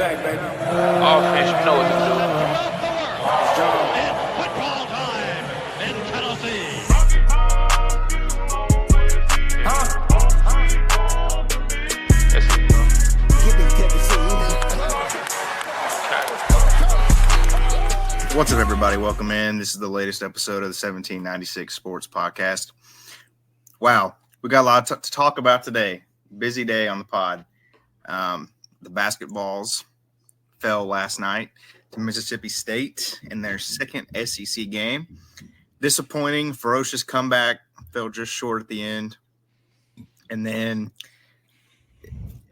back, baby. Offense, you know what to do. It's football time in Tennessee. Yes, you know. What's up, everybody? Welcome in. This is the latest episode of the 1796 Sports Podcast. Wow, we got a lot to talk about today. Busy day on the pod. The basketballs fell last night to Mississippi State in their second SEC game. Disappointing, ferocious comeback. Fell just short at the end. And then,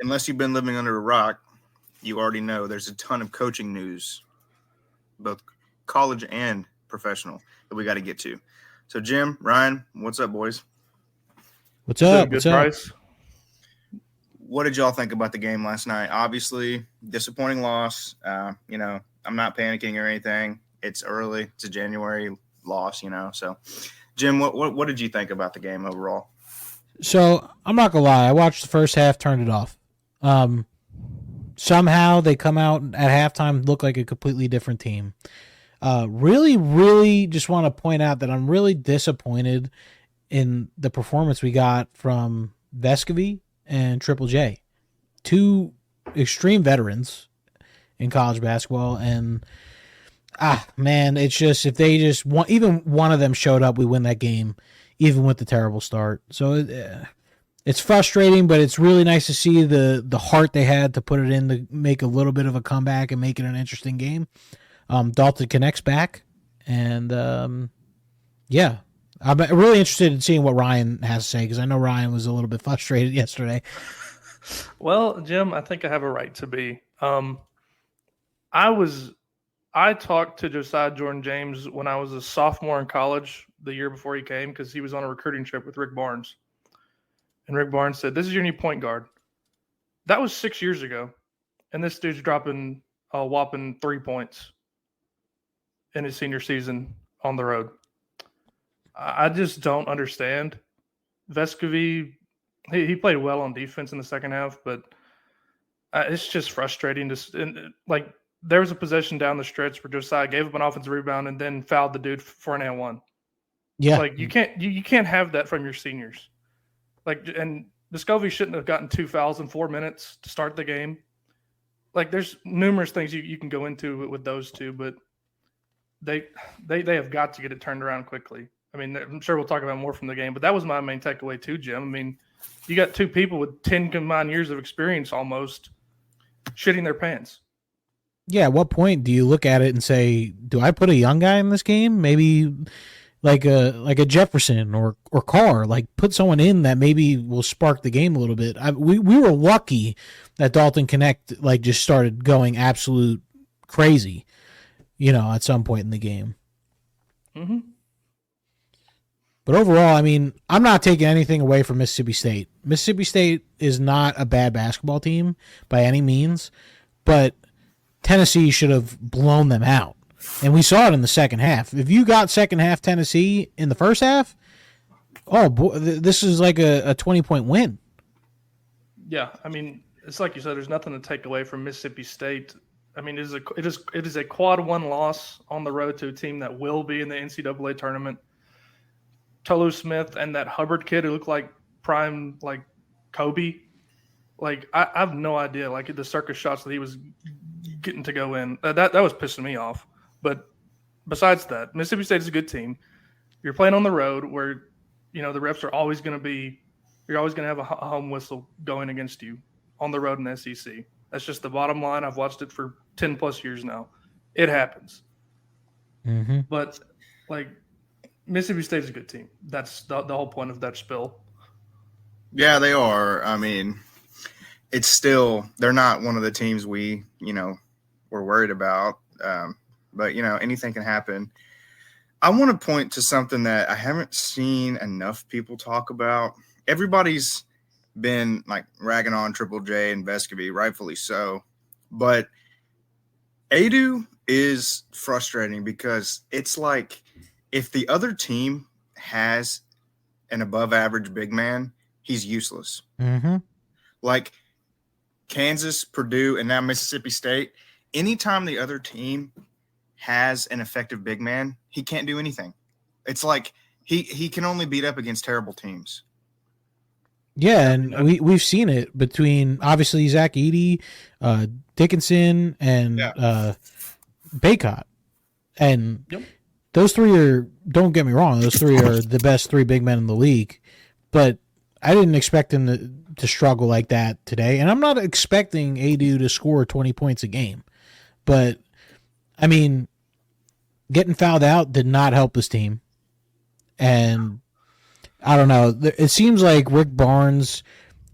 unless you've been living under a rock, you already know there's a ton of coaching news, both college and professional, that we got to get to. So, Jim, Ryan, what's up, boys? What's up? Good price. What did y'all think about the game last night? Obviously, disappointing loss. I'm not panicking or anything. It's early. It's a January loss, So, Jim, what did you think about the game overall? So, I'm not going to lie. I watched the first half, turned it off. Somehow they come out at halftime, look like a completely different team. Really just want to point out that I'm really disappointed in the performance we got from Vescovy and Triple J, two extreme veterans in college basketball. And, man, it's just if they just even one of them showed up, we win that game, even with the terrible start. So it's frustrating, but it's really nice to see the heart they had to put it in to make a little bit of a comeback and make it an interesting game. Dalton Knecht's back, and I'm really interested in seeing what Ryan has to say because I know Ryan was a little bit frustrated yesterday. Well, Jim, I think I have a right to be. I talked to Josiah Jordan-James when I was a sophomore in college the year before he came because he was on a recruiting trip with Rick Barnes. And Rick Barnes said, "This is your new point guard." That was 6 years ago. And this dude's dropping a whopping 3 points in his senior season on the road. I just don't understand. Vescovy, he played well on defense in the second half, but it's just frustrating. There was a possession down the stretch where Josiah gave up an offensive rebound and then fouled the dude for an and one. Yeah, you can't have that from your seniors. And Vescovy shouldn't have gotten 2 fouls in 4 minutes to start the game. There's numerous things you can go into with those two, but they have got to get it turned around quickly. I mean, I'm sure we'll talk about more from the game, but that was my main takeaway too, Jim. I mean, you got two people with 10 combined years of experience almost shitting their pants. Yeah, at what point do you look at it and say, do I put a young guy in this game? Maybe like a Jefferson or Carr, put someone in that maybe will spark the game a little bit. We were lucky that Dalton Knecht just started going absolute crazy, at some point in the game. Mm-hmm. But overall, I mean, I'm not taking anything away from Mississippi State. Mississippi State is not a bad basketball team by any means, but Tennessee should have blown them out. And we saw it in the second half. If you got second half Tennessee in the first half, oh boy, this is like a 20-point win. Yeah, I mean, it's like you said. There's nothing to take away from Mississippi State. I mean, it is a quad one loss on the road to a team that will be in the NCAA tournament. Tolu Smith and that Hubbard kid who looked like prime Kobe. I have no idea the circus shots that he was getting to go in. That was pissing me off. But besides that, Mississippi State is a good team. You're playing on the road where, the refs are always going to be – you're always going to have a home whistle going against you on the road in the SEC. That's just the bottom line. I've watched it for 10-plus years now. It happens. Mm-hmm. But, Mississippi State is a good team. That's the whole point of that spill. Yeah, they are. I mean, it's still – they're not one of the teams we, were worried about. But, anything can happen. I want to point to something that I haven't seen enough people talk about. Everybody's been, ragging on Triple J and Vescovy, rightfully so. But Adu is frustrating because it's if the other team has an above-average big man, he's useless. Mm-hmm. Kansas, Purdue, and now Mississippi State, anytime the other team has an effective big man, he can't do anything. It's like he can only beat up against terrible teams. Yeah, and we've seen it between obviously Zach Edey, Dickinson, and Baycott. And those three are, don't get me wrong, those three are the best three big men in the league. But I didn't expect him to struggle like that today. And I'm not expecting Adu to score 20 points a game. But, I mean, getting fouled out did not help this team. And I don't know. It seems like Rick Barnes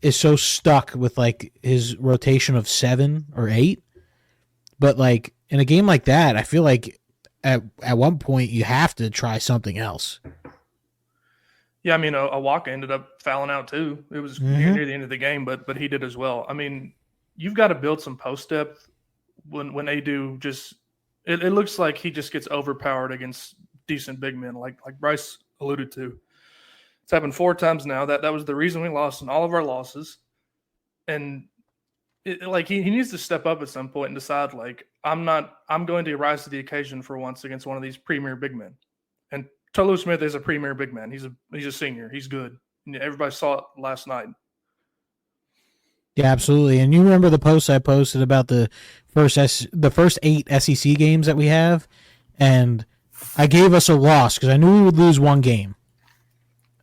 is so stuck with, like, his rotation of 7 or 8. But, like, in a game like that, I feel like at one point you have to try something else. Yeah, I mean, Awaka ended up fouling out too. It was near the end of the game, but he did as well. I mean, you've got to build some post depth when they do. Just it looks like he just gets overpowered against decent big men, like Bryce alluded to. It's happened 4 times now. That was the reason we lost in all of our losses. And he needs to step up at some point and decide, like, I'm going to rise to the occasion for once against one of these premier big men. And Tolu Smith is a premier big man. He's a senior. He's good. And everybody saw it last night. Yeah, absolutely. And you remember the post I posted about the first 8 SEC games that we have, and I gave us a loss because I knew we would lose one game,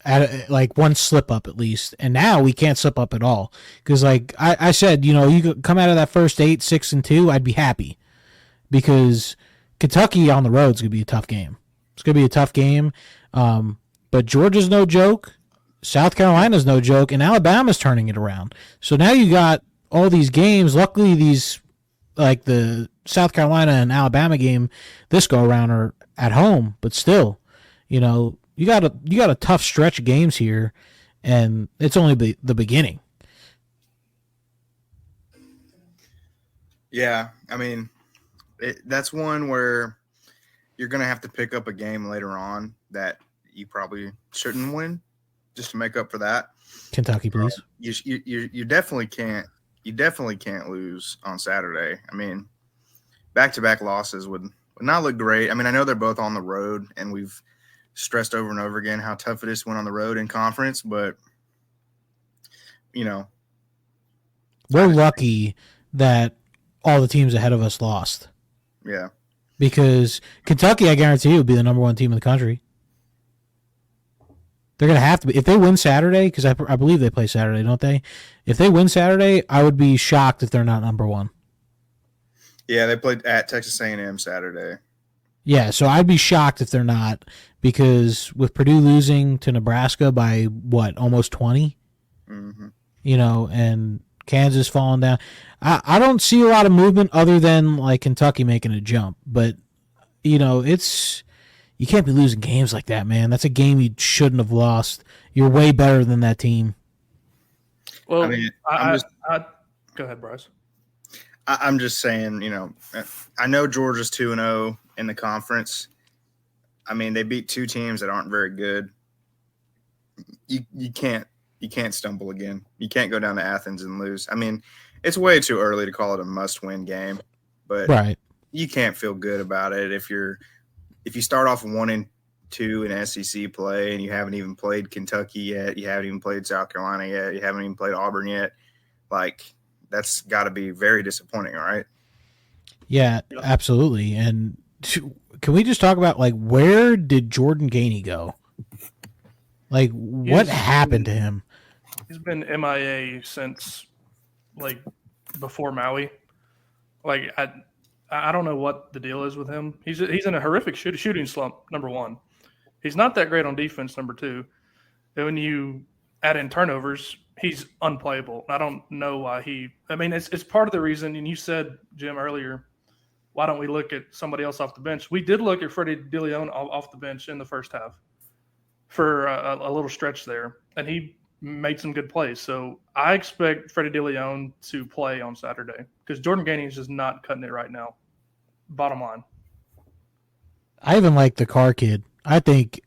at like one slip up at least. And now we can't slip up at all because, like I said, you could come out of that first 8 6-2, I'd be happy because Kentucky on the road is gonna be a tough game. It's going to be a tough game, but Georgia's no joke, South Carolina's no joke, and Alabama's turning it around. So now you got all these games. Luckily, these, like the South Carolina and Alabama game this go-around are at home, but still, you got a tough stretch of games here, and it's only the beginning. Yeah, I mean, that's one where you're going to have to pick up a game later on that you probably shouldn't win just to make up for that. Kentucky, please. You definitely can't. You definitely can't lose on Saturday. I mean, back-to-back losses would not look great. I mean, I know they're both on the road, and we've stressed over and over again how tough it is to win on the road in conference, but, we're lucky that all the teams ahead of us lost. Yeah. Because Kentucky, I guarantee you, will be the number 1 team in the country. They're going to have to be. If they win Saturday, because I believe they play Saturday, don't they? If they win Saturday, I would be shocked if they're not number 1. Yeah, they played at Texas A&M Saturday. Yeah, so I'd be shocked if they're not, because with Purdue losing to Nebraska by, almost 20? Mm-hmm. And Kansas falling down. I don't see a lot of movement other than like Kentucky making a jump, but you can't be losing games like that, man. That's a game you shouldn't have lost. You're way better than that team. Well, go ahead, Bryce. I'm just saying, I know Georgia's 2-0 in the conference. I mean, they beat 2 teams that aren't very good. You can't stumble again. You can't go down to Athens and lose. I mean, it's way too early to call it a must-win game, but right. You can't feel good about it if you start off 1-2 in SEC play and you haven't even played Kentucky yet, you haven't even played South Carolina yet, you haven't even played Auburn yet. Like, that's got to be very disappointing, right? Yeah, absolutely. And can we just talk about, like, where did Jordan Gainey go? Like, what happened to him? He's been MIA since, like, before Maui. Like, I don't know what the deal is with him. He's in a horrific shooting slump, number 1. He's not that great on defense, number 2. And when you add in turnovers, he's unplayable. I don't know why it's part of the reason, and you said, Jim, earlier, why don't we look at somebody else off the bench? We did look at Freddie DeLeon off the bench in the first half for a little stretch there, and he made some good plays. So I expect Freddie DeLeon to play on Saturday because Jordan Gainey is just not cutting it right now. Bottom line. I even like the Carr kid. I think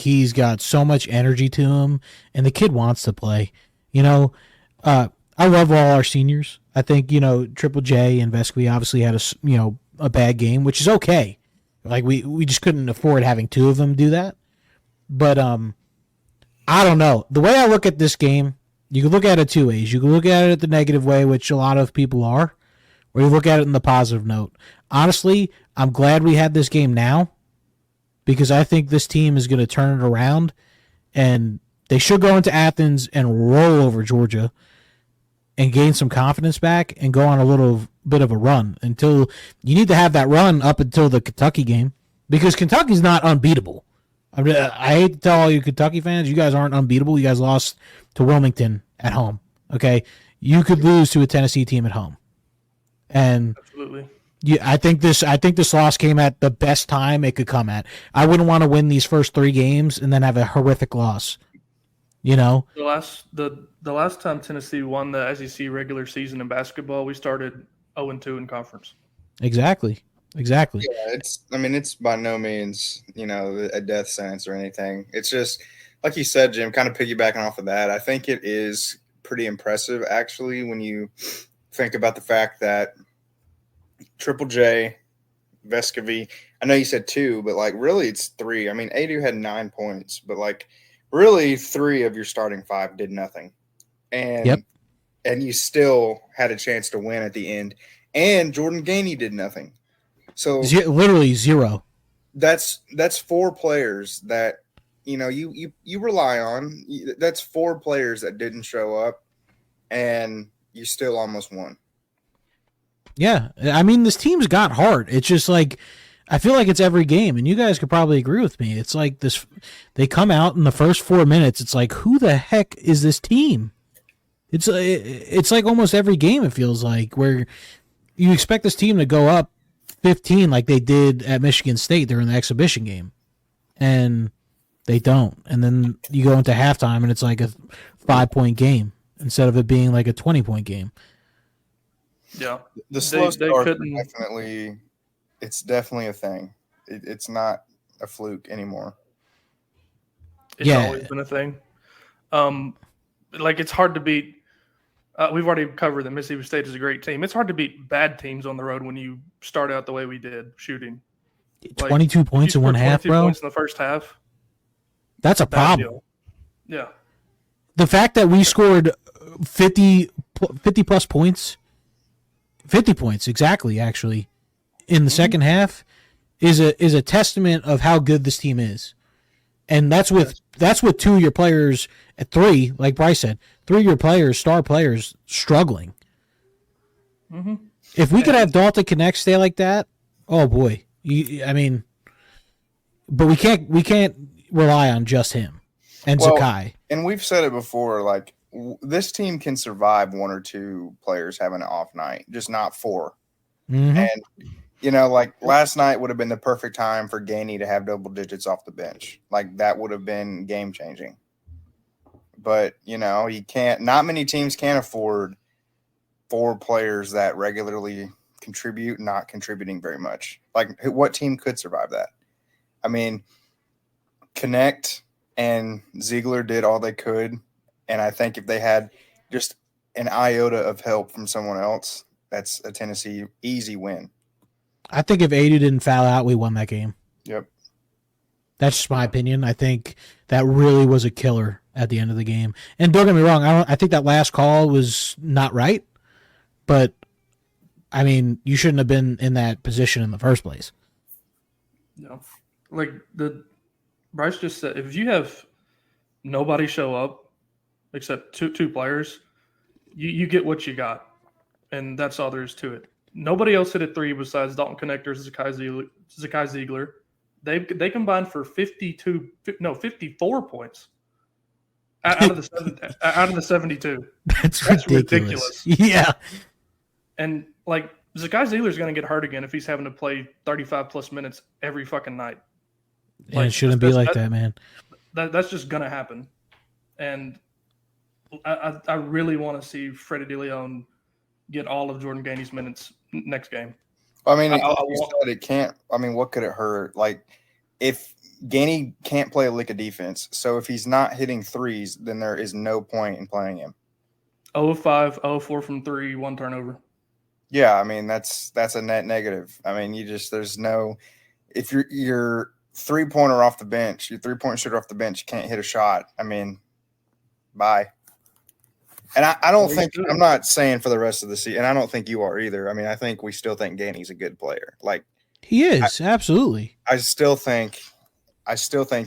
he's got so much energy to him, and the kid wants to play. I love all our seniors. I think, Triple J and Vesky obviously had a bad game, which is okay. Like we just couldn't afford having two of them do that. But I don't know. The way I look at this game, you can look at it two ways. You can look at it the negative way, which a lot of people are, or you look at it in the positive note. Honestly, I'm glad we had this game now because I think this team is going to turn it around, and they should go into Athens and roll over Georgia and gain some confidence back and go on a little bit of a run until you need to have that run up until the Kentucky game because Kentucky's not unbeatable. I hate to tell all you Kentucky fans, you guys aren't unbeatable. You guys lost to Wilmington at home. Okay, you could lose to a Tennessee team at home, and Absolutely. Yeah, I think this loss came at the best time it could come at. I wouldn't want to win these first three games and then have a horrific loss. The last time Tennessee won the SEC regular season in basketball, we started 0-2 in conference. Exactly. Yeah, it's by no means, a death sentence or anything. It's just, like you said, Jim, kind of piggybacking off of that. I think it is pretty impressive, actually, when you think about the fact that Triple J, Vescovy, I know you said two, but, really it's three. I mean, Adu had 9 points, but, really three of your starting five did nothing. And you still had a chance to win at the end. And Jordan Gainey did nothing. So literally zero. That's four players that you rely on. That's four players that didn't show up, and you still almost won. Yeah, I mean this team's got heart. It's just I feel like it's every game, and you guys could probably agree with me. It's like this: they come out in the first 4 minutes. It's like, who the heck is this team? It's like almost every game. It feels like where you expect this team to go up 15 like they did at Michigan State during the exhibition game, and they don't. And then you go into halftime, and it's like a 5-point game instead of it being like a 20-point game. Yeah, the slow start it's definitely a thing. It's not a fluke anymore. It's always been a thing. It's hard to beat. We've already covered that Mississippi State is a great team. It's hard to beat bad teams on the road when you start out the way we did shooting. 22 points in one half, bro. 22 points in the first half. That's a problem. Deal. Yeah. The fact that we scored 50 plus points, 50 points exactly, actually, in the second half is a testament of how good this team is. And that's with two of your players at three, like Bryce said, three of your players, star players, struggling. Mm-hmm. If we could have Dalton Knecht stay like that, oh boy, but we can't rely on just him and Zakai. And we've said it before, this team can survive one or two players having an off night, just not four. Mm-hmm. And last night would have been the perfect time for Gainey to have double digits off the bench. That would have been game changing. But, you can't, not many teams can afford four players that regularly contribute, not contributing very much. What team could survive that? I mean, Knecht and Ziegler did all they could. And I think if they had just an iota of help from someone else, that's a Tennessee easy win. I think if Adu didn't foul out, we won that game. Yep. That's just my opinion. I think that really was a killer at the end of the game. And don't get me wrong, I think that last call was not right. But, I mean, you shouldn't have been in that position in the first place. No. Bryce just said, if you have nobody show up except two players, you get what you got. And that's all there is to it. Nobody else hit a three besides Dalton Knecht or Zakai Ziegler. They combined for 54 points out of the 72. That's ridiculous. Yeah. And Zakai Ziegler is going to get hurt again if he's having to play 35 plus minutes every fucking night. And it shouldn't be like that, man. That's just going to happen. And I really want to see Freddie DeLeon get all of Jordan Gainey's minutes next game. I mean, it can't. I mean, what could it hurt? If Gainey can't play a lick of defense, so if he's not hitting threes, then there is no point in playing him. 0 of 5, 0 of 4 from 3, 1 turnover. Yeah, I mean that's a net negative. I mean, there's no if you're 3-pointer off the bench, your 3-point shooter off the bench, you can't hit a shot. I mean, bye. And I don't think – I'm not saying for the rest of the season, and I don't think you are either. I mean, I think we still think Gainey's a good player. Like he is, absolutely. I still think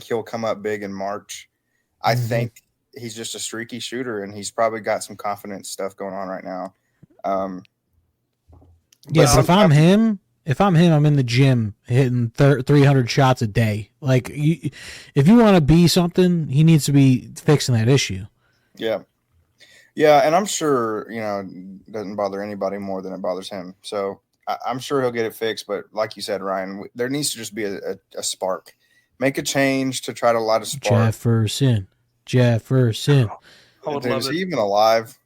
he'll come up big in March. I think he's just a streaky shooter, and he's probably got some confidence stuff going on right now. But if I'm him, I'm in the gym hitting 300 shots a day. Like, if you want to be something, he needs to be fixing that issue. Yeah. Yeah, and I'm sure, it doesn't bother anybody more than it bothers him. So I'm sure he'll get it fixed. But like you said, Ryan, there needs to just be a spark. Make a change to try to light a spark. Jefferson. I would love Is it. he even alive?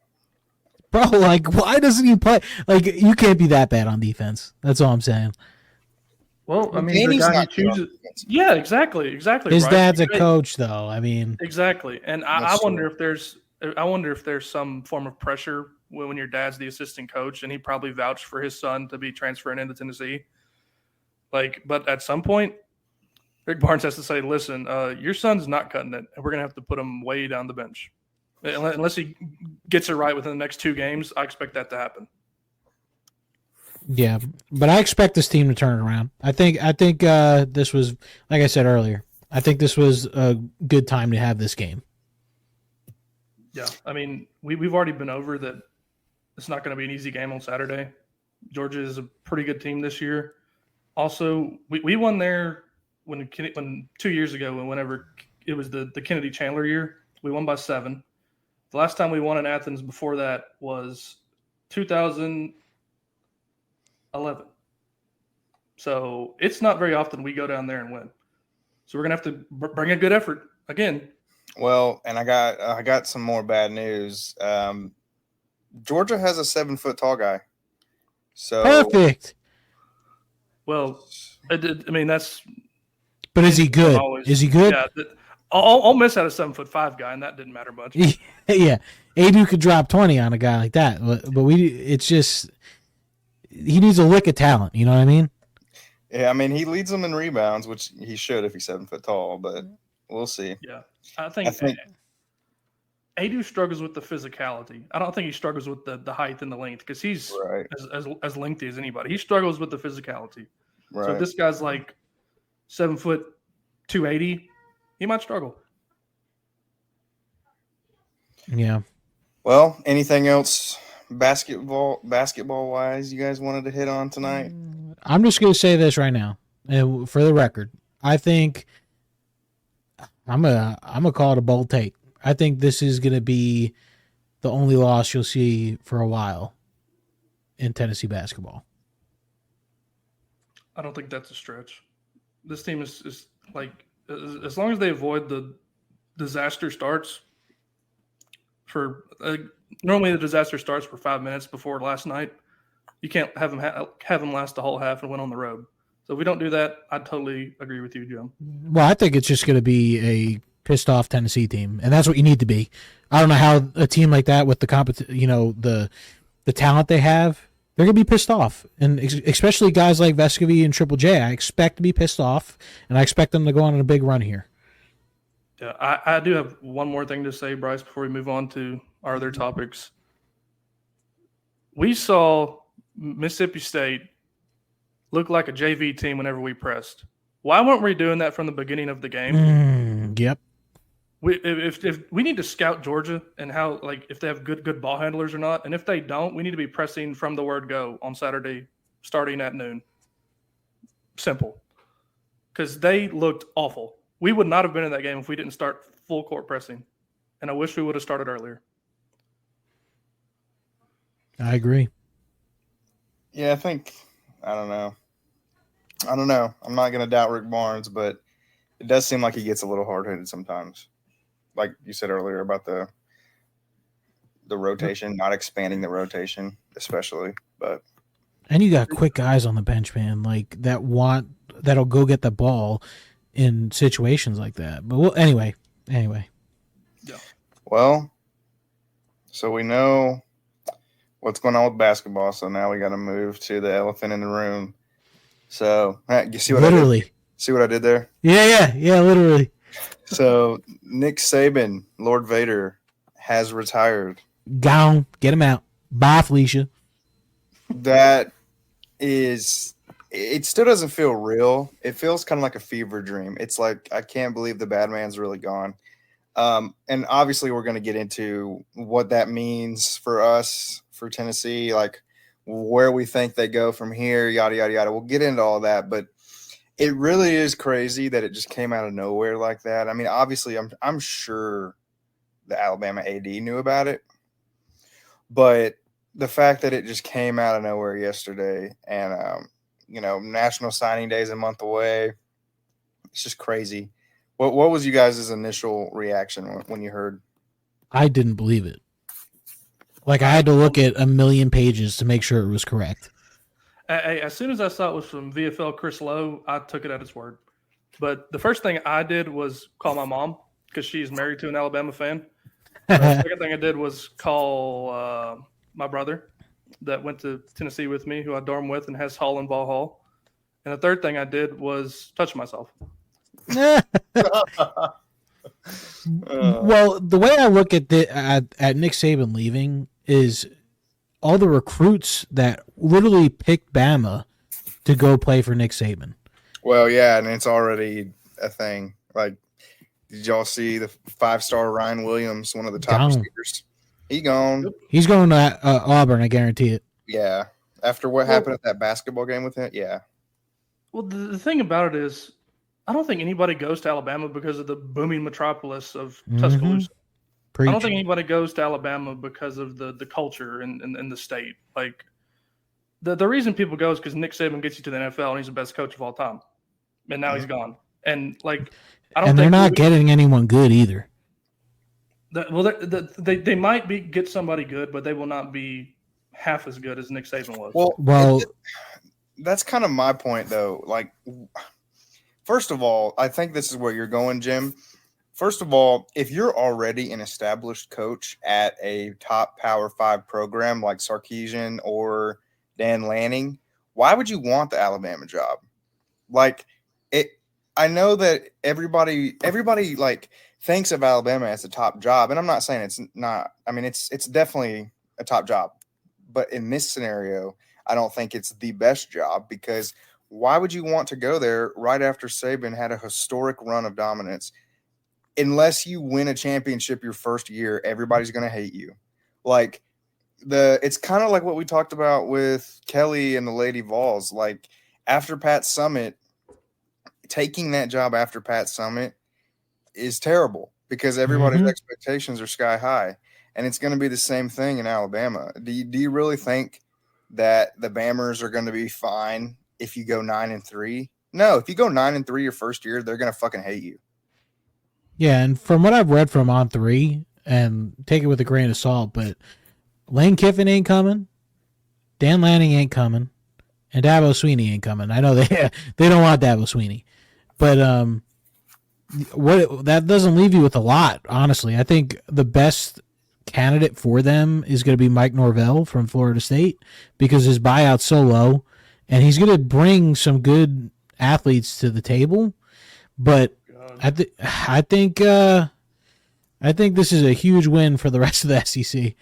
Bro, like, why doesn't he play? Like, you can't be that bad on defense. That's all I'm saying. Well, I mean, the Gainey's guy who not good on chooses. defense. Yeah, exactly. His Bryce. dad's a coach, though. I mean, Exactly, and I That's wonder true. if there's some form of pressure when your dad's the assistant coach, and he probably vouched for his son to be transferring into Tennessee. Like, but at some point, Rick Barnes has to say, "Listen, your son's not cutting it, and we're gonna have to put him way down the bench, unless he gets it right within the next 2 games." I expect that to happen. yeah, but I expect this team to turn it around. I think this was, like I said earlier, I think this was a good time to have this game. Yeah, I mean, we've already been over that. It's not going to be an easy game on Saturday. Georgia is a pretty good team this year. Also, we won there when 2 years ago, whenever it was the Kennedy Chandler year, we won by 7. The last time we won in Athens before that was 2011. So it's not very often we go down there and win. So we're gonna have to bring a good effort again. Well, and I got some more bad news. Georgia has a 7-foot tall guy. So Perfect. Well, I mean that's. But is he good? Is he good? Yeah, I'll miss out a 7'5" guy, and that didn't matter much. Yeah. Adu could drop 20 on a guy like that, but it's just he needs a lick of talent. You know what I mean? yeah, I mean he leads them in rebounds, which he should if he's 7 foot tall. But we'll see. Yeah, I think Adu struggles with the physicality. I don't think he struggles with the height and the length because he's Right. as lengthy as anybody. He struggles with the physicality. Right. So if this guy's like 7 foot 280, he might struggle. Yeah. Well, anything else basketball wise you guys wanted to hit on tonight? I'm just going to say this right now, and for the record, I think I'm gonna call it a bold take. I think this is going to be the only loss you'll see for a while in Tennessee basketball. I don't think that's a stretch. This team is like, as long as they avoid the disaster starts for normally the disaster starts for 5 minutes before last night. You can't have them last the whole half and win on the road. So if we don't do that, I totally agree with you, Jim. Well, I think it's just going to be a pissed off Tennessee team, and that's what you need to be. I don't know how a team like that with the the talent they have, they're going to be pissed off, and especially guys like Vescovy and Triple J. I expect to be pissed off, and I expect them to go on a big run here. Yeah, I do have one more thing to say, Bryce, before we move on to our other topics. We saw Mississippi State look like a JV team whenever we pressed. Why weren't we doing that from the beginning of the game? Yep. If we need to scout Georgia and how, like, if they have good ball handlers or not, and if they don't, we need to be pressing from the word go on Saturday starting at noon. Simple. Because they looked awful. We would not have been in that game if we didn't start full court pressing. And I wish we would have started earlier. I agree. Yeah, I don't know. I'm not going to doubt Rick Barnes, but it does seem like he gets a little hard-headed sometimes. Like you said earlier about the rotation, not expanding the rotation, especially. And you got quick guys on the bench, man, like that'll go get the ball in situations like that. But anyway. Yeah. Well, So we know what's going on with basketball. So now we got to move to the elephant in the room. So you see what Literally. I did? See what I did there? Yeah, literally. So Nick Saban, Lord Vader, has retired. Gone. Get him out. Bye, Felicia. That is, it still doesn't feel real. It feels kind of like a fever dream. It's like, I can't believe the bad man's really gone. And obviously we're going to get into what that means for us, for Tennessee, like where we think they go from here, yada, yada, yada. We'll get into all that, but it really is crazy that it just came out of nowhere like that. I mean, obviously I'm sure the Alabama AD knew about it, but the fact that it just came out of nowhere yesterday and, National Signing Day is a month away. It's just crazy. What was you guys' initial reaction when you heard? I didn't believe it. Like, I had to look at a million pages to make sure it was correct. As soon as I saw it was from VFL Chris Lowe, I took it at its word. But the first thing I did was call my mom because she's married to an Alabama fan. The second thing I did was call my brother that went to Tennessee with me, who I dorm with and has Hall and Ball Hall. And the third thing I did was touch myself. Well, the way I look at at Nick Saban leaving is all the recruits that literally picked Bama to go play for Nick Saban. Well, yeah, and it's already a thing. Like, did y'all see the 5-star Ryan Williams, one of the top receivers? He gone. He's going to Auburn, I guarantee it. Yeah. After what happened at that basketball game with him, yeah. Well, the thing about it is, I don't think anybody goes to Alabama because of the booming metropolis of Tuscaloosa. Preach. I don't think anybody goes to Alabama because of the culture and the state. Like, the reason people go is because Nick Saban gets you to the NFL and he's the best coach of all time. And now he's gone. And, like, I don't think they're not getting anyone good either. They might get somebody good, but they will not be half as good as Nick Saban was. Well, that's kind of my point, though. Like, first of all, I think this is where you're going, Jim. First of all, if you're already an established coach at a top Power 5 program like Sarkisian or Dan Lanning, why would you want the Alabama job? Like, I know that everybody like thinks of Alabama as a top job, and I'm not saying it's not. I mean, it's definitely a top job, but in this scenario, I don't think it's the best job because why would you want to go there right after Saban had a historic run of dominance? Unless you win a championship your first year, everybody's going to hate you. Like it's kind of like what we talked about with Kelly and the Lady Vols. Like after Pat Summitt, taking that job after Pat Summitt is terrible because everybody's expectations are sky high, and it's going to be the same thing in Alabama. Do you really think that the Bammers are going to be fine if you go 9-3? No, if you go 9-3 your first year, they're going to fucking hate you. Yeah, and from what I've read from On3, and take it with a grain of salt, but Lane Kiffin ain't coming, Dan Lanning ain't coming, and Dabo Sweeney ain't coming. I know they don't want Dabo Sweeney, but that doesn't leave you with a lot. Honestly, I think the best candidate for them is going to be Mike Norvell from Florida State because his buyout's so low, and he's going to bring some good athletes to the table, but. I think this is a huge win for the rest of the SEC.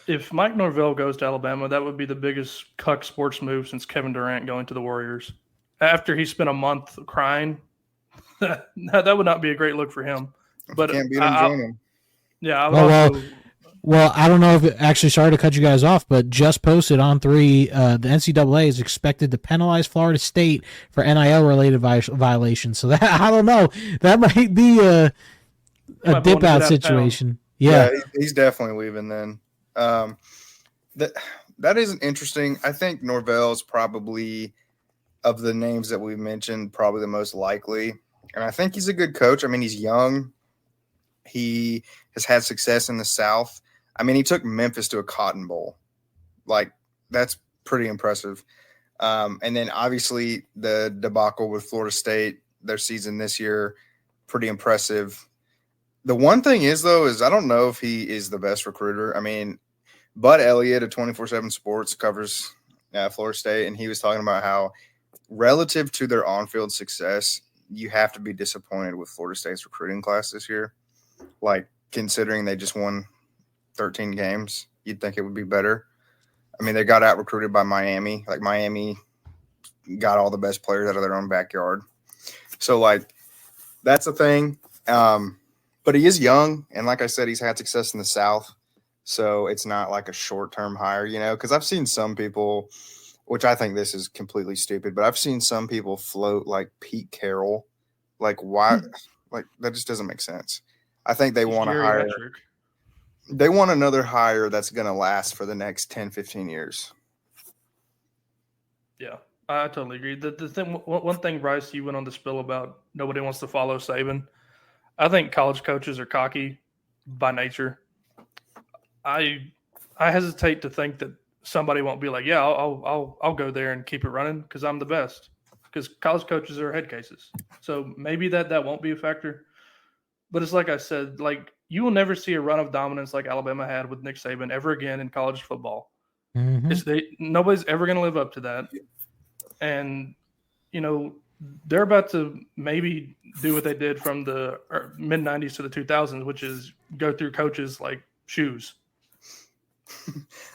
If Mike Norvell goes to Alabama, that would be the biggest cuck sports move since Kevin Durant going to the Warriors. After he spent a month crying, that would not be a great look for him. But can't beat him, join him. Yeah, well, I don't know if actually, sorry to cut you guys off, but just posted on 3, the NCAA is expected to penalize Florida State for NIL-related violations. So that I don't know. That might be a dip-out situation. Yeah, he's definitely leaving then. That is interesting. I think Norvell's probably, of the names that we've mentioned, probably the most likely. And I think he's a good coach. I mean, he's young. He has had success in the South. I mean, he took Memphis to a Cotton Bowl. Like, that's pretty impressive. And then, obviously, the debacle with Florida State, their season this year, pretty impressive. The one thing is, though, is I don't know if he is the best recruiter. I mean, Bud Elliott of 24/7 Sports covers Florida State, and he was talking about how relative to their on-field success, you have to be disappointed with Florida State's recruiting class this year. Like, considering they just won 13 games, you'd think it would be better. I mean, they got out-recruited by Miami. Like, Miami got all the best players out of their own backyard. So, like, that's a thing. But he is young, and like I said, he's had success in the South. So it's not like a short-term hire, you know, because I've seen some people, which I think this is completely stupid, but I've seen some people float like Pete Carroll. Like, why? Like, that just doesn't make sense. I think they want to hire. They want another hire that's going to last for the next 10, 15 years. Yeah, I totally agree. The thing, one thing, Bryce, you went on the spill about nobody wants to follow Saban. I think college coaches are cocky by nature. I hesitate to think that somebody won't be like, yeah, I'll go there and keep it running because I'm the best. Because college coaches are head cases, so maybe that won't be a factor. But it's like I said, like you will never see a run of dominance like Alabama had with Nick Saban ever again in college football. Nobody's ever going to live up to that, and you know they're about to maybe do what they did from the mid 90s to the 2000s, which is go through coaches like shoes.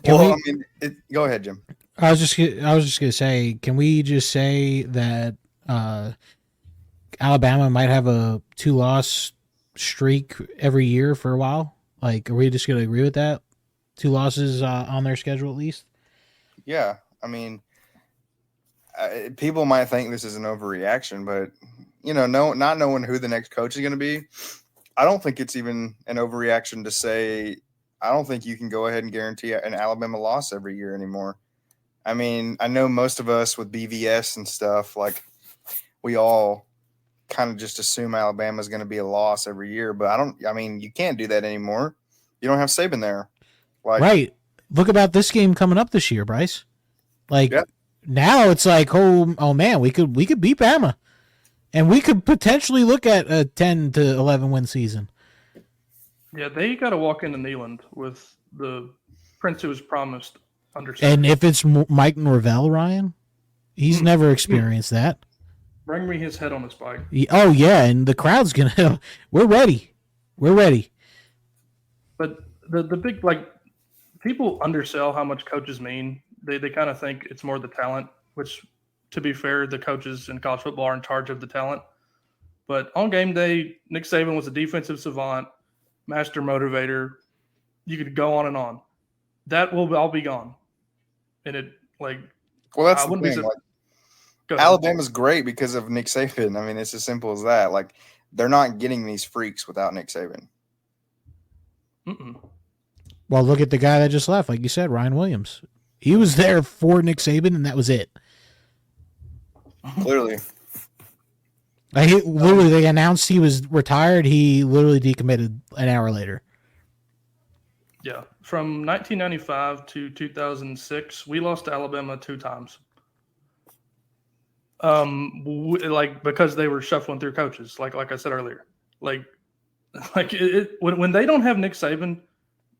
Well, I mean, go ahead, Jim. I was just gonna say, can we just say that Alabama might have a 2-loss streak every year for a while? Like, are we just gonna agree with that? 2 losses on their schedule at least. Yeah, I mean, people might think this is an overreaction, but you know, not knowing who the next coach is going to be, I don't think it's even an overreaction to say I don't think you can go ahead and guarantee an Alabama loss every year anymore. I mean, I know most of us with BVS and stuff, like we all kind of just assume Alabama is going to be a loss every year, but I mean, you can't do that anymore. You don't have Saban there. Like, right. Look about this game coming up this year, Bryce. Like now it's like, oh man, we could beat Bama. And we could potentially look at a 10 to 11 win season. Yeah, they got to walk into Neyland with the prince who was promised under. And if it's Mike Norvell, Ryan, he's never experienced that. Bring me his head on a spike. Oh yeah, and the crowd's gonna. We're ready. But the big, like, people undersell how much coaches mean. They kind of think it's more the talent, which, to be fair, the coaches in college football are in charge of the talent. But on game day, Nick Saban was a defensive savant, master motivator. You could go on and on. That will all be gone. And it, like, well, that's the thing. Like, Alabama's great because of Nick Saban. I mean, it's as simple as that. Like, they're not getting these freaks without Nick Saban. Well, look at the guy that just left. Like you said, Ryan Williams. He was there for Nick Saban, and that was it. Clearly. Like, literally, they announced he was retired. He literally decommitted an hour later. Yeah. From 1995 to 2006, we lost to Alabama 2 times. Like, because they were shuffling through coaches, like I said earlier. When they don't have Nick Saban,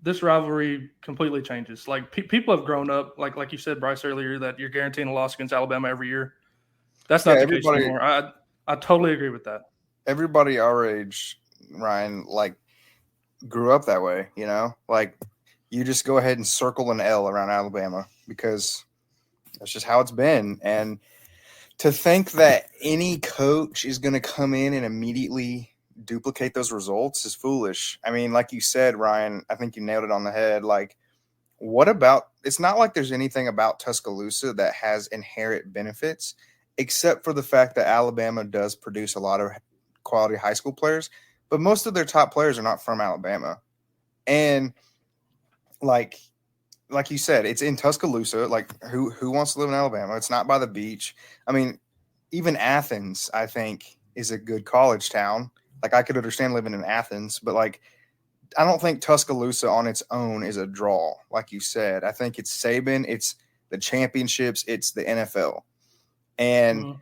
this rivalry completely changes. Like, people have grown up, like you said, Bryce, earlier, that you're guaranteeing a loss against Alabama every year. That's not the case anymore. I totally agree with that. Everybody our age, Ryan, like, grew up that way, you know? Like, you just go ahead and circle an L around Alabama because that's just how it's been. And to think that any coach is going to come in and immediately duplicate those results is foolish. I mean, like you said, Ryan, I think you nailed it on the head. Like, what about – it's not like there's anything about Tuscaloosa that has inherent benefits except for the fact that Alabama does produce a lot of quality high school players, but most of their top players are not from Alabama. And, like you said, it's in Tuscaloosa. Like, who wants to live in Alabama? It's not by the beach. I mean, even Athens, I think, is a good college town. Like, I could understand living in Athens, but, like, I don't think Tuscaloosa on its own is a draw, like you said. I think it's Saban, it's the championships, it's the NFL. And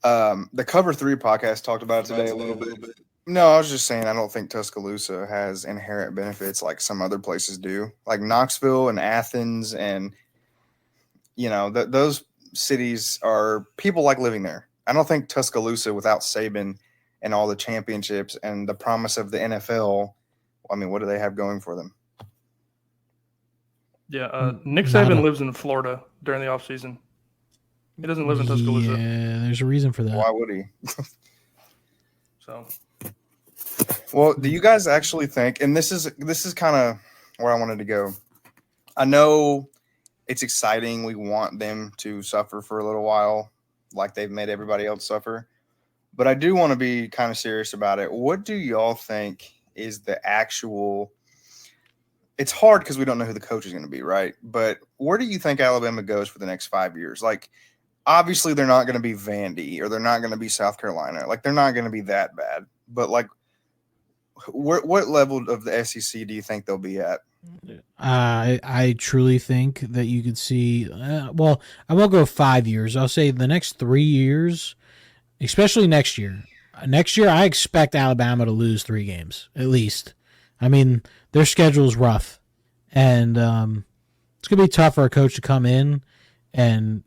the Cover 3 podcast talked about it today a little bit. No, I was just saying I don't think Tuscaloosa has inherent benefits like some other places do, like Knoxville and Athens, and those cities are people like living there. I don't think Tuscaloosa without Saban and all the championships and the promise of the NFL. I mean, what do they have going for them? Yeah, Nick Nada. Saban lives in Florida during the offseason. He doesn't live in Tuscaloosa. Yeah, there's a reason for that. Why would he? So, Well, do you guys actually think, and this is kind of where I wanted to go. I know it's exciting. We want them to suffer for a little while, like they've made everybody else suffer. But I do want to be kind of serious about it. What do y'all think is the actual – it's hard because we don't know who the coach is going to be, right? But where do you think Alabama goes for the next 5 years? Like, obviously they're not going to be Vandy or they're not going to be South Carolina. Like, they're not going to be that bad. But, like, what level of the SEC do you think they'll be at? I truly think that you could see I won't go 5 years. I'll say the next 3 years, especially next year. Next year, I expect Alabama to lose 3 games, at least. I mean, their schedule is rough. And it's going to be tough for a coach to come in, and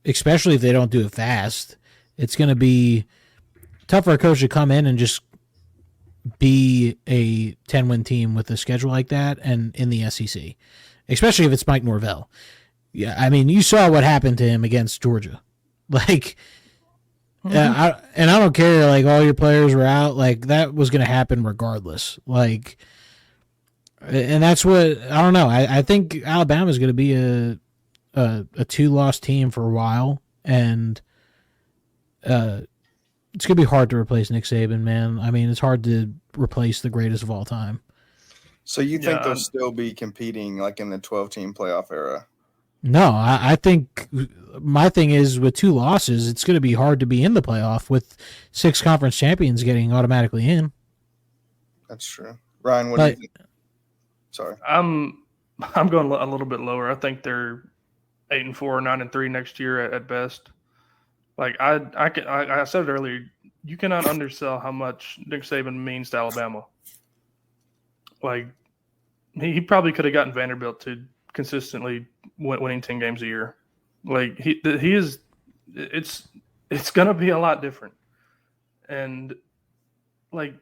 especially if they don't do it fast, it's going to be tough for a coach to come in and just be a 10-win team with a schedule like that and in the SEC, especially if it's Mike Norvell. Yeah, I mean, you saw what happened to him against Georgia. Like, I don't care, like, all your players were out. Like, that was going to happen regardless. Like, and that's what, I don't know. I think Alabama's going to be a 2-loss team for a while, and it's going to be hard to replace Nick Saban, man. I mean, it's hard to replace the greatest of all time. So you think they'll still be competing like in the 12-team playoff era? No, I think my thing is with 2 losses, it's going to be hard to be in the playoff with 6 conference champions getting automatically in. That's true. Ryan, what do you think? Sorry. I'm going a little bit lower. I think they're 8-4, 9-3 next year at best. Like I said it earlier, you cannot undersell how much Nick Saban means to Alabama. Like, he probably could have gotten Vanderbilt to consistently winning 10 games a year. Like, he is. It's gonna be a lot different, and like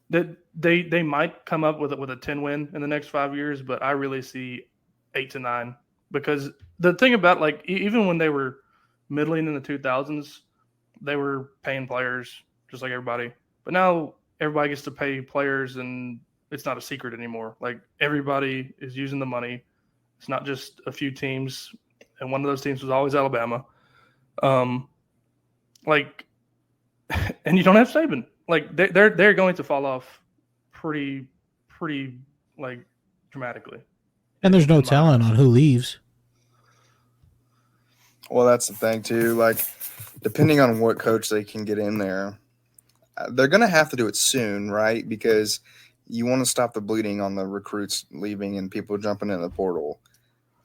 that they might come up with a 10-win in the next 5 years, but I really see 8 to 9, because the thing about, like, even when they were middling in the 2000s, they were paying players just like everybody. But now everybody gets to pay players, and it's not a secret anymore. Like, everybody is using the money. It's not just a few teams, and one of those teams was always Alabama. Like, and you don't have Saban. Like, they're going to fall off pretty like dramatically. And there's no telling on who leaves. Well, that's the thing too. Like, depending on what coach they can get in there, they're going to have to do it soon, right? Because you want to stop the bleeding on the recruits leaving and people jumping in the portal.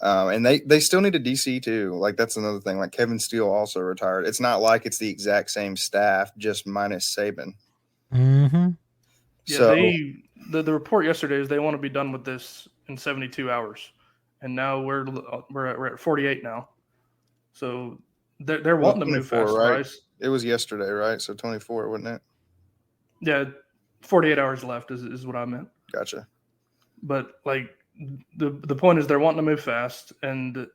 And they still need a DC too. Like, that's another thing. Like, Kevin Steele also retired. It's not like it's the exact same staff, just minus Saban. Mm-hmm. Yeah, so the report yesterday is they want to be done with this in 72 hours, and now we're at 48 now. So they're wanting to move fast, right? Bryce. It was yesterday, right? So 24, wasn't it? Yeah, 48 hours left is what I meant. Gotcha. But, like, the point is they're wanting to move fast, and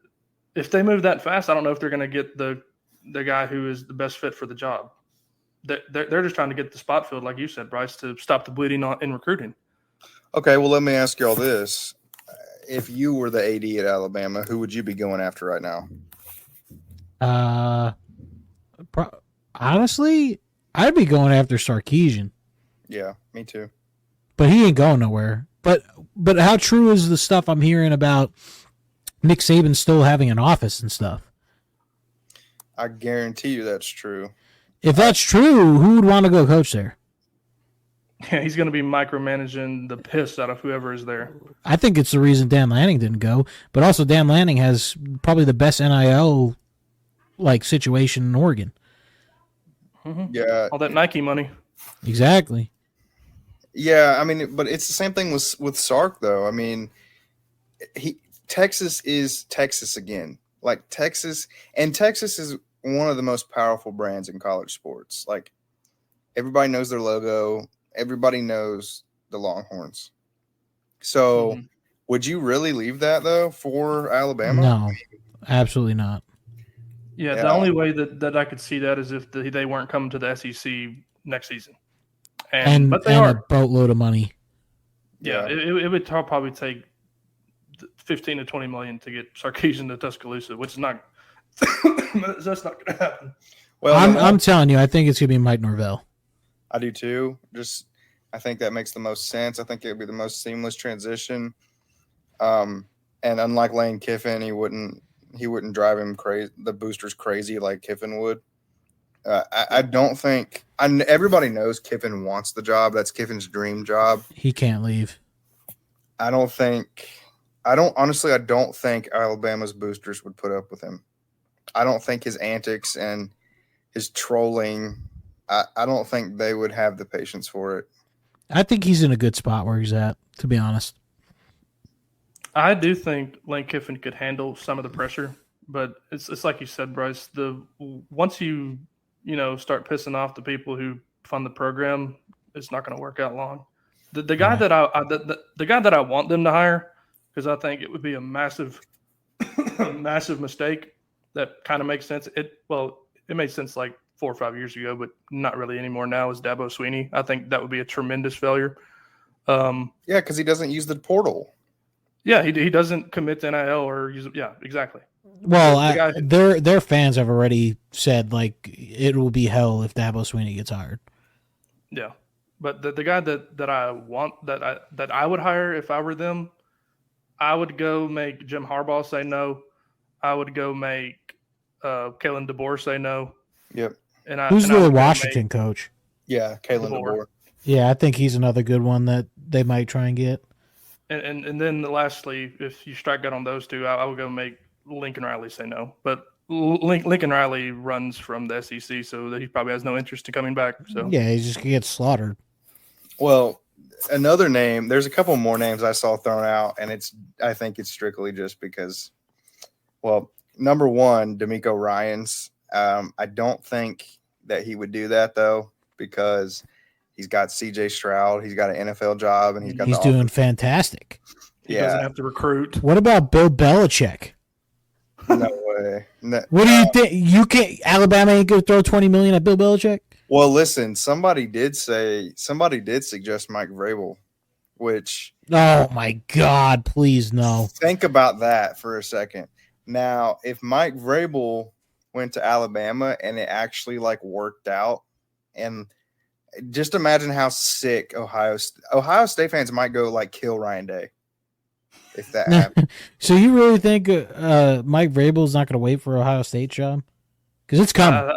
if they move that fast, I don't know if they're going to get the guy who is the best fit for the job. They're just trying to get the spot filled, like you said, Bryce, to stop the bleeding in recruiting. Okay, well, let me ask you all this. If you were the AD at Alabama, who would you be going after right now? Honestly, I'd be going after Sarkisian. Yeah, me too. But he ain't going nowhere. But how true is the stuff I'm hearing about Nick Saban still having an office and stuff? I guarantee you that's true. If that's true, who would want to go coach there? Yeah, he's going to be micromanaging the piss out of whoever is there. I think it's the reason Dan Lanning didn't go. But also, Dan Lanning has probably the best NIL situation in Oregon. Mm-hmm. Yeah, all that Nike money. Exactly. Yeah, I mean, but it's the same thing with Sark though. I mean, Texas is Texas again. Like Texas is one of the most powerful brands in college sports. Like everybody knows their logo, everybody knows the Longhorns. So, would you really leave that though for Alabama? No, absolutely not. Yeah, Yeah. the only way that I could see that is if they weren't coming to the SEC next season. But they are. A boatload of money. Yeah, it would probably take 15 to 20 million to get Sarkisian to Tuscaloosa, which is not that's not going to happen. Well, I'm telling you, I think it's going to be Mike Norvell. I do too. I think that makes the most sense. I think it would be the most seamless transition. And unlike Lane Kiffin, he wouldn't drive him crazy, the boosters crazy like Kiffin would. I don't think everybody knows Kiffin wants the job. That's Kiffin's dream job. He can't leave. I don't think Alabama's boosters would put up with him. I don't think his antics and his trolling, I don't think they would have the patience for it. I think he's in a good spot where he's at, to be honest. I do think Lane Kiffin could handle some of the pressure, but it's like you said, Bryce. Once you start pissing off the people who fund the program, it's not going to work out long. The guy that the guy that I want them to hire, because I think it would be a massive massive mistake. That kind of makes sense. It made sense like 4 or 5 years ago, but not really anymore now. Is Dabo Swinney? I think that would be a tremendous failure. Yeah, because he doesn't use the portal. Yeah, he doesn't commit to NIL or use. Yeah, exactly. Well, their fans have already said like it will be hell if Dabo Swinney gets hired. Yeah, but the guy that I want that I would hire if I were them, I would go make Jim Harbaugh say no. I would go make Kalen DeBoer say no. Yep. Who's the Washington coach? Yeah, Kalen DeBoer. Yeah, I think he's another good one that they might try and get. And then lastly, if you strike out on those two, I would go make Lincoln Riley say no. But Lincoln Riley runs from the SEC, so he probably has no interest in coming back. So yeah, he just gets slaughtered. Well, another name. There's a couple more names I saw thrown out, and I think it's strictly just because. Well, number one, D'Amico Ryans. I don't think that he would do that though, because he's got C.J. Stroud, he's got an NFL job, and he's doing fantastic. He doesn't have to recruit. What about Bill Belichick? No way. No, what do you think? You can't. Alabama ain't gonna throw $20 million at Bill Belichick. Well, listen, somebody did suggest Mike Vrabel, which. Oh my God! Please no. Think about that for a second. Now, if Mike Vrabel went to Alabama and it actually like worked out, and just imagine how sick Ohio State fans might go like kill Ryan Day if that happened. So you really think Mike Vrabel's not going to wait for Ohio State job? Because it's coming.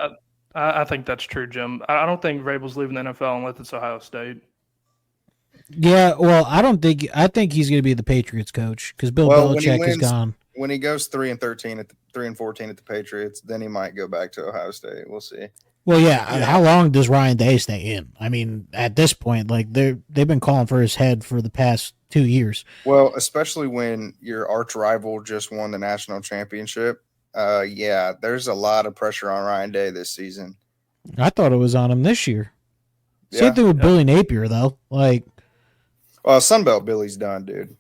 I think that's true, Jim. I don't think Vrabel's leaving the NFL unless it's Ohio State. Yeah, well, I think he's going to be the Patriots coach because Bill Belichick is gone. When he goes 3-13 at 3-14 at the Patriots, then he might go back to Ohio State. We'll see. Well, yeah. How long does Ryan Day stay in? I mean, at this point, like they've been calling for his head for the past 2 years. Well, especially when your arch rival just won the national championship. Yeah, there's a lot of pressure on Ryan Day this season. I thought it was on him this year. Yeah. Same thing with Billy Napier, though. Like, well, Sunbelt Billy's done, dude.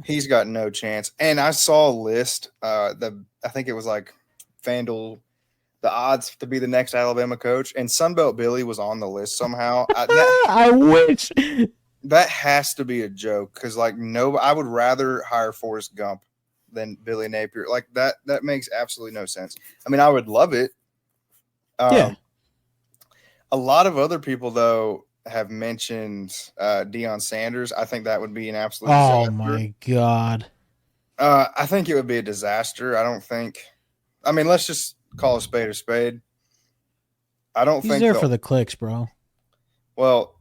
He's got no chance. And I saw a list. I think it was like FanDuel, the odds to be the next Alabama coach, and Sunbelt Billy was on the list somehow. I wish. That has to be a joke because, like, no, I would rather hire Forrest Gump than Billy Napier. Like that makes absolutely no sense. I mean, I would love it. Yeah. A lot of other people though have mentioned Deion Sanders. I think that would be an absolute disaster. Oh my God. I think it would be a disaster. I mean, let's just call a spade. I don't think he's there for the clicks, bro. Well,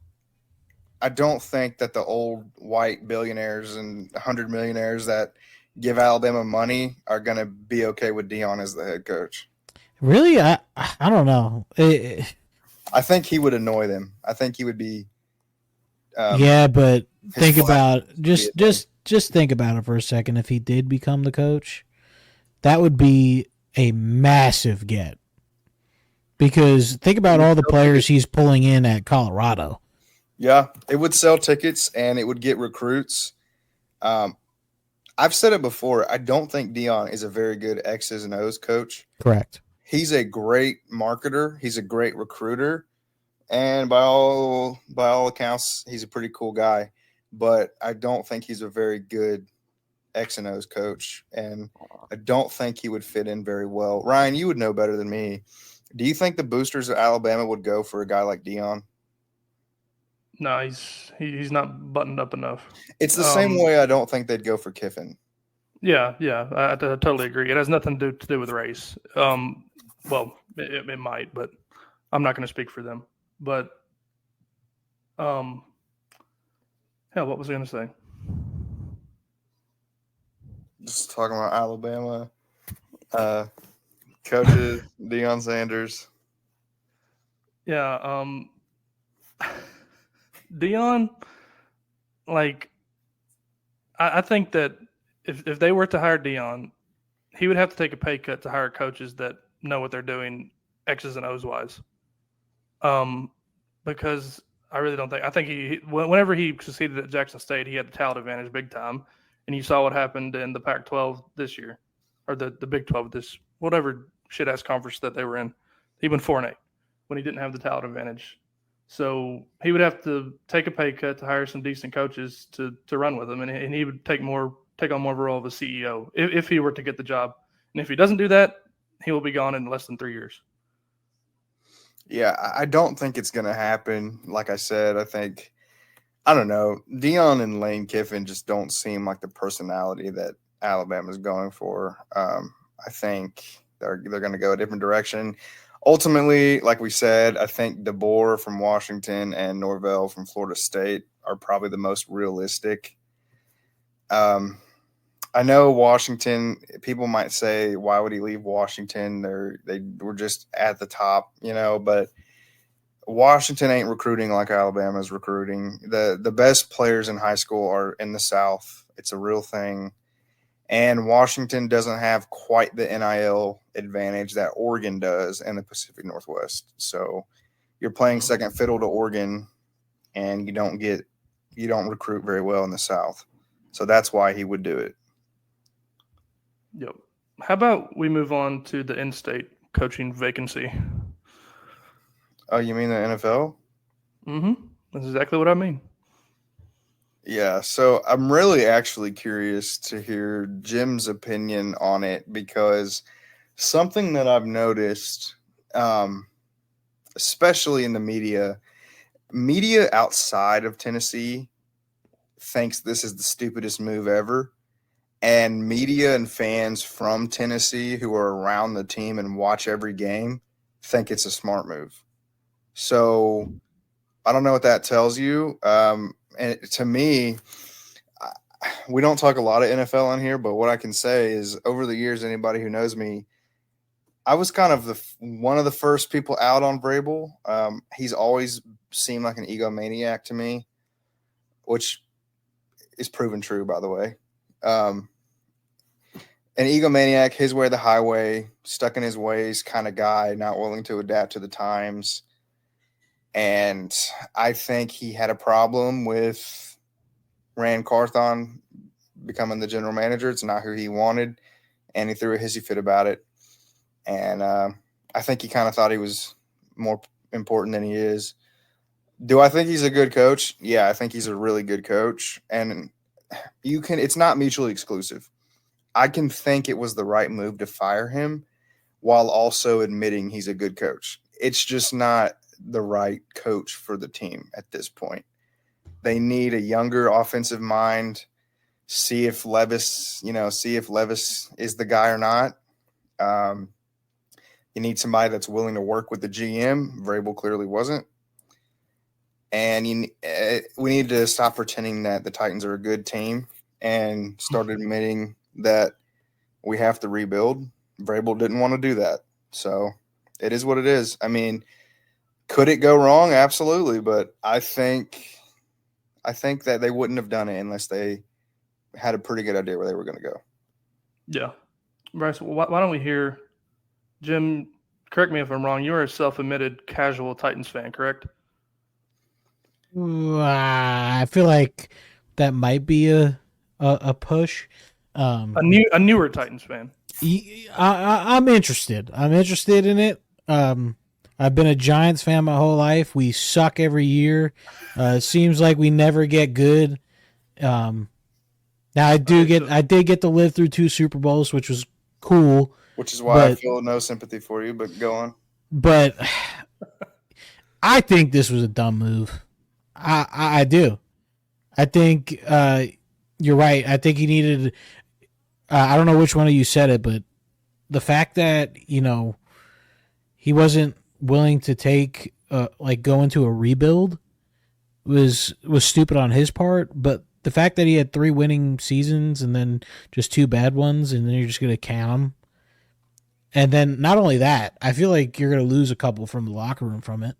I don't think that the old white billionaires and 100 millionaires that give Alabama money are going to be okay with Deion as the head coach. Really? I don't know. I think he would annoy them. I think he would be Yeah, but think flat about would be a thing. just think about it for a second. If he did become the coach, that would be a massive get. Because think about all the players he's pulling in at Colorado. Yeah, it would sell tickets and it would get recruits. I've said it before. I don't think Dion is a very good X's and O's coach. Correct. He's a great marketer. He's a great recruiter, and by all accounts, he's a pretty cool guy. But I don't think he's a very good X and O's coach, and I don't think he would fit in very well. Ryan, you would know better than me. Do you think the boosters of Alabama would go for a guy like Dion? No, he's not buttoned up enough. It's the same way I don't think they'd go for Kiffin. Yeah, I totally agree. It has nothing to do with race. Well, it might, but I'm not going to speak for them. But, hell, what was I going to say? Just talking about Alabama coaches, Deion Sanders. Yeah, Dion, like, I think that if they were to hire Dion, he would have to take a pay cut to hire coaches that know what they're doing, X's and O's wise. Because I really don't think – I think whenever he succeeded at Jackson State, he had the talent advantage big time. And you saw what happened in the Pac-12 this year, or the Big 12, this whatever shit-ass conference that they were in. He went 4-8 when he didn't have the talent advantage. So he would have to take a pay cut to hire some decent coaches to run with him, and he would take on more of a role of a CEO if he were to get the job. And if he doesn't do that, he will be gone in less than 3 years. Yeah, I don't think it's going to happen. Like I said, I don't know. Dion and Lane Kiffin just don't seem like the personality that Alabama's going for. I think they're going to go a different direction. Ultimately, like we said, I think DeBoer from Washington and Norvell from Florida State are probably the most realistic. I know Washington, people might say, why would he leave Washington? They were just at the top, but Washington ain't recruiting like Alabama's recruiting. The best players in high school are in the South. It's a real thing. And Washington doesn't have quite the NIL advantage that Oregon does in the Pacific Northwest. So you're playing second fiddle to Oregon, and you don't recruit very well in the South. So that's why he would do it. Yep. How about we move on to the in-state coaching vacancy? Oh, you mean the NFL? Mm-hmm. That's exactly what I mean. Yeah, so I'm really actually curious to hear Jim's opinion on it, because something that I've noticed, especially in the media outside of Tennessee thinks this is the stupidest move ever. And media and fans from Tennessee who are around the team and watch every game think it's a smart move. So I don't know what that tells you. And to me, we don't talk a lot of NFL on here, but what I can say is over the years, anybody who knows me, I was kind of one of the first people out on Vrabel. He's always seemed like an egomaniac to me, which is proven true, by the way. An egomaniac, his way or the highway, stuck in his ways kind of guy, not willing to adapt to the times. And I think he had a problem with Rand Carthon becoming the general manager. It's not who he wanted, and he threw a hissy fit about it. And I think he kind of thought he was more important than he is. Do I think he's a good coach? Yeah, I think he's a really good coach. And it's not mutually exclusive. I can think it was the right move to fire him while also admitting he's a good coach. It's just not the right coach for the team at this point. They need a younger offensive mind. See if Levis is the guy or not. You need somebody that's willing to work with the GM. Vrabel clearly wasn't. And we need to stop pretending that the Titans are a good team and start admitting that we have to rebuild. Vrabel didn't want to do that. So it is what it is. I mean, could it go wrong? Absolutely. But I think I think that they wouldn't have done it unless they had a pretty good idea where they were going to go. Yeah. Bryce, why don't we hear Jim? Correct me if I'm wrong. You are a self-admitted casual Titans fan, correct? I feel like that might be a push. A newer Titans fan. I'm interested. I'm interested in it. I've been a Giants fan my whole life. We suck every year. It seems like we never get good. Now I did get to live through 2 Super Bowls, which was cool. Which is why I feel no sympathy for you, but go on. But I think this was a dumb move. I do. I think you're right. I think he needed. I don't know which one of you said it, but the fact that he wasn't willing to take go into a rebuild was stupid on his part. But the fact that he had 3 winning seasons and then just 2 bad ones, and then you're just gonna count them. And then not only that, I feel like you're gonna lose a couple from the locker room from it.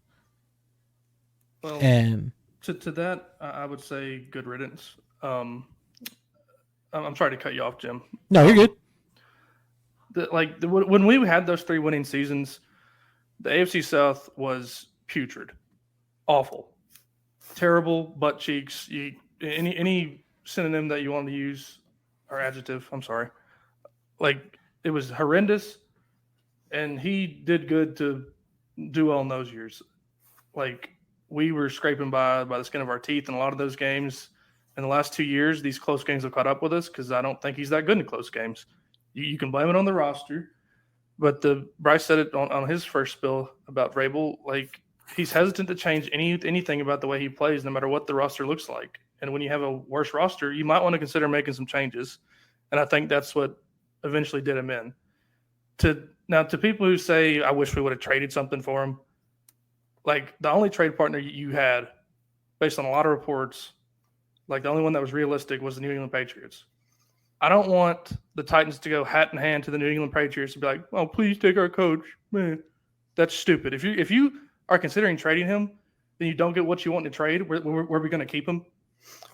Well, and to that, I would say good riddance. I'm sorry to cut you off, Jim. No, you're good. When we had those 3 winning seasons, the AFC South was putrid, awful, terrible, butt cheeks. Any synonym that you want to use or adjective, I'm sorry. It was horrendous, and he did good to do well in those years. We were scraping by the skin of our teeth in a lot of those games. In the last 2 years, these close games have caught up with us because I don't think he's that good in close games. You can blame it on the roster, but Bryce said it on his first spill about Vrabel. He's hesitant to change anything about the way he plays, no matter what the roster looks like. And when you have a worse roster, you might want to consider making some changes. And I think that's what eventually did him in. To people who say, I wish we would have traded something for him, the only trade partner you had, based on a lot of reports, the only one that was realistic was the New England Patriots. I don't want the Titans to go hat in hand to the New England Patriots and be like, "Oh, please take our coach." Man, that's stupid. If you are considering trading him, then you don't get what you want to trade. Where are we going to keep him?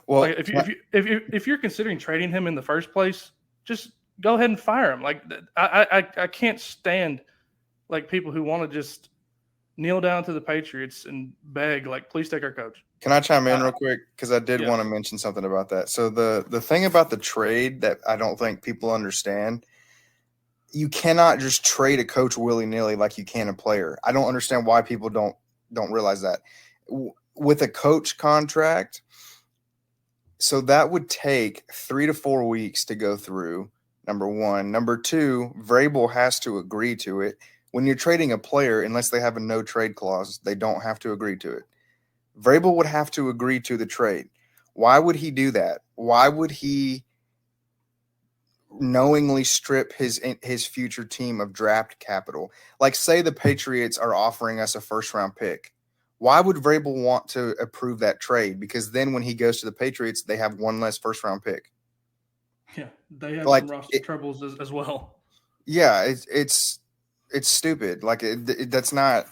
Well, if you're considering trading him in the first place, just go ahead and fire him. I can't stand people who want to just kneel down to the Patriots and beg, please take our coach. Can I chime in real quick? Because I did want to mention something about that. So the thing about the trade that I don't think people understand, you cannot just trade a coach willy-nilly like you can a player. I don't understand why people don't realize that. With a coach contract, so that would take 3 to 4 weeks to go through, number one. Number two, Vrabel has to agree to it. When you're trading a player, unless they have a no-trade clause, they don't have to agree to it. Vrabel would have to agree to the trade. Why would he do that? Why would he knowingly strip his future team of draft capital? Say the Patriots are offering us a first-round pick. Why would Vrabel want to approve that trade? Because then when he goes to the Patriots, they have one less first-round pick. Yeah, they have some roster troubles as well. Yeah, it's stupid. That's not.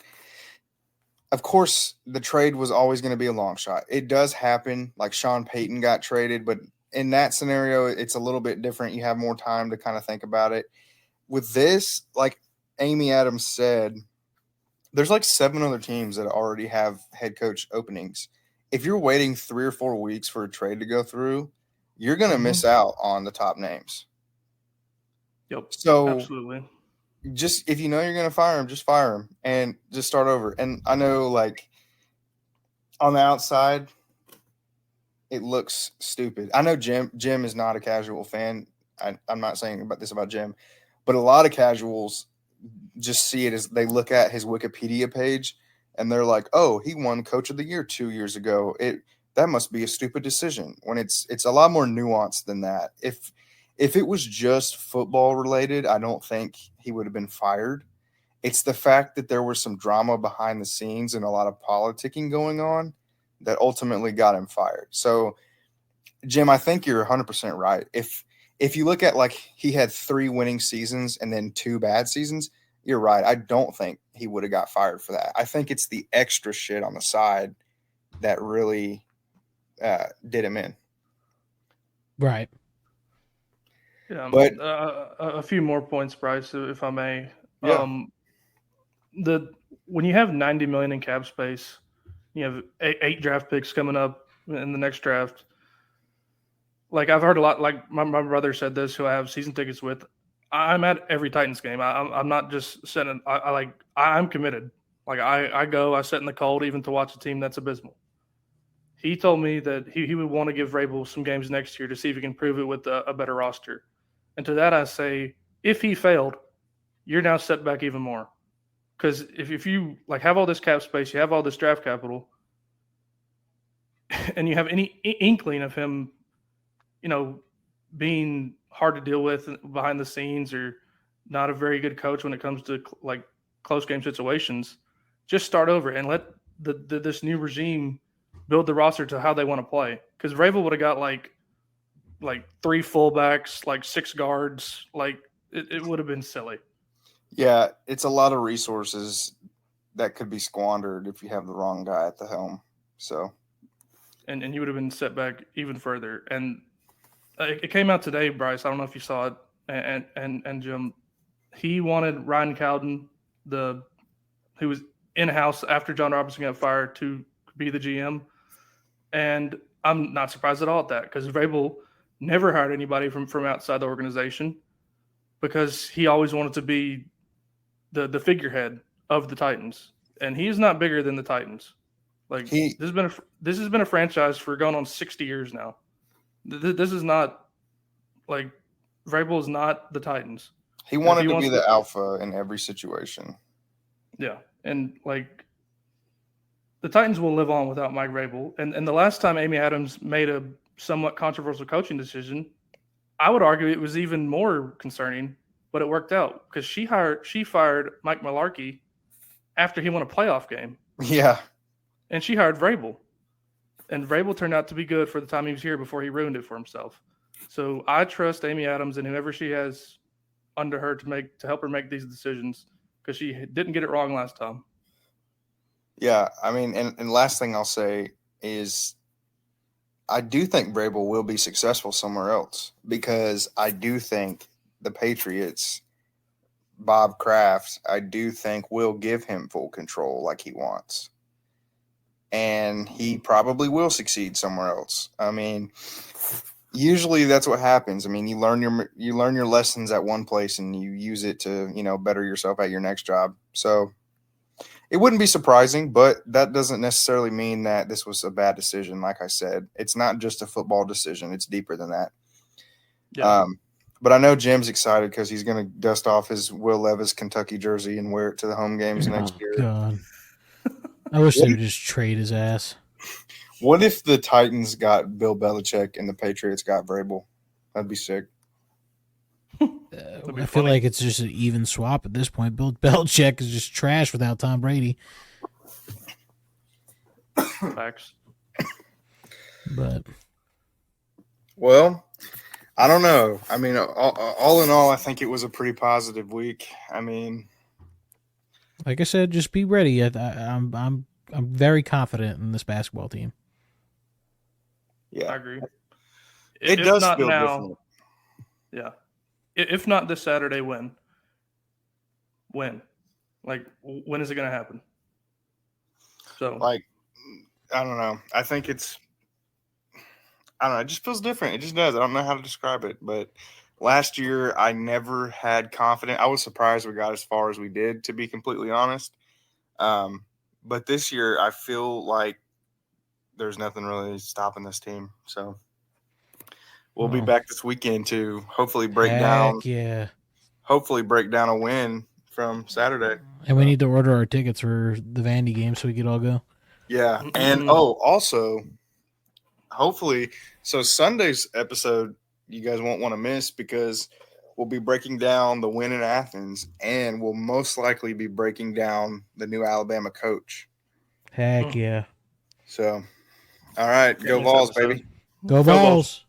Of course, the trade was always going to be a long shot. It does happen. Sean Payton got traded, but in that scenario, it's a little bit different. You have more time to kind of think about it. With this, like Amy Adams said, there's 7 other teams that already have head coach openings. If you're waiting 3 or 4 weeks for a trade to go through, you're going to miss out on the top names. Yep. So absolutely. Just if you know you're going to fire him, just fire him and just start over. And I know on the outside, it looks stupid. I know Jim is not a casual fan. I'm not saying about this about Jim, but a lot of casuals just see it as they look at his Wikipedia page and they're like, oh, he won Coach of the Year 2 years ago. That must be a stupid decision, when it's a lot more nuanced than that. If it was just football related, I don't think he would have been fired. It's the fact that there was some drama behind the scenes and a lot of politicking going on that ultimately got him fired. So, Jim, I think you're 100% right. If you look at he had 3 winning seasons and then 2 bad seasons, you're right. I don't think he would have got fired for that. I think it's the extra shit on the side that really did him in. Right. Yeah, But a few more points, Bryce, if I may. Yeah. When you have $90 million in cap space, you have eight draft picks coming up in the next draft. Like I've heard a lot. Like my brother said this, who I have season tickets with. I'm at every Titans game. I'm not just sitting. I'm committed. Like I go. I sit in the cold even to watch a team that's abysmal. He told me that he would want to give Vrabel some games next year to see if he can prove it with a better roster. And to that I say, if he failed, you're now set back even more. Because if you like have all this cap space, you have all this draft capital, and you have any inkling of him, being hard to deal with behind the scenes or not a very good coach when it comes to like close game situations, just start over and let this new regime build the roster to how they want to play. Because Vrabel would have got like 3 fullbacks, like 6 guards, like it would have been silly. Yeah, it's a lot of resources that could be squandered if you have the wrong guy at the helm. So, and you would have been set back even further. And it came out today, Bryce. I don't know if you saw it, and Jim. He wanted Ryan Cowden, who was in house after John Robinson got fired, to be the GM. And I'm not surprised at all at that, because Vrabel never hired anybody from outside the organization, because he always wanted to be the figurehead of the Titans, and he's not bigger than the Titans. Like this has been a franchise for going on 60 years now. This is not like Vrabel is not the Titans. He wanted to be the alpha in every situation. Yeah, and like the Titans will live on without Mike Vrabel. And the last time Amy Adams made a somewhat controversial coaching decision, I would argue it was even more concerning. But it worked out because she fired Mike Mularkey after he won a playoff game. Yeah. And she hired Vrabel. And Vrabel turned out to be good for the time he was here before he ruined it for himself. So I trust Amy Adams and whoever she has under her to help her make these decisions, because she didn't get it wrong last time. Yeah, I mean, and last thing I'll say is I do think Vrabel will be successful somewhere else, because I do think the Patriots, Bob Kraft, I do think will give him full control like he wants. And he probably will succeed somewhere else. I mean, usually that's what happens. I mean, you learn your lessons at one place and you use it to, better yourself at your next job. So it wouldn't be surprising, but that doesn't necessarily mean that this was a bad decision. Like I said, it's not just a football decision. It's deeper than that. Yeah. But I know Jim's excited because he's going to dust off his Will Levis Kentucky jersey and wear it to the home games next year. God. I wish they would just trade his ass. What if the Titans got Bill Belichick and the Patriots got Vrabel? That'd be sick. I feel like it's just an even swap at this point. Bill Belichick is just trash without Tom Brady. Facts. But well, I don't know. I mean, all in all, I think it was a pretty positive week. I mean, like I said, just be ready. I'm very confident in this basketball team. Yeah, I agree. It does feel different. Yeah. If not this Saturday, when? Like, when is it going to happen? So, like, I don't know. I think it just feels different. It just does. I don't know how to describe it. But last year, I never had confidence. I was surprised we got as far as we did, to be completely honest. But this year, I feel like there's nothing really stopping this team. So we'll be back this weekend to hopefully break down. Yeah. Hopefully break down a win from Saturday. And we need to order our tickets for the Vandy game so we could all go. Yeah. And also, hopefully, so Sunday's episode you guys won't want to miss, because we'll be breaking down the win in Athens, and we'll most likely be breaking down the new Alabama coach. Heck yeah. So, all right, go Vols, baby. Go Vols.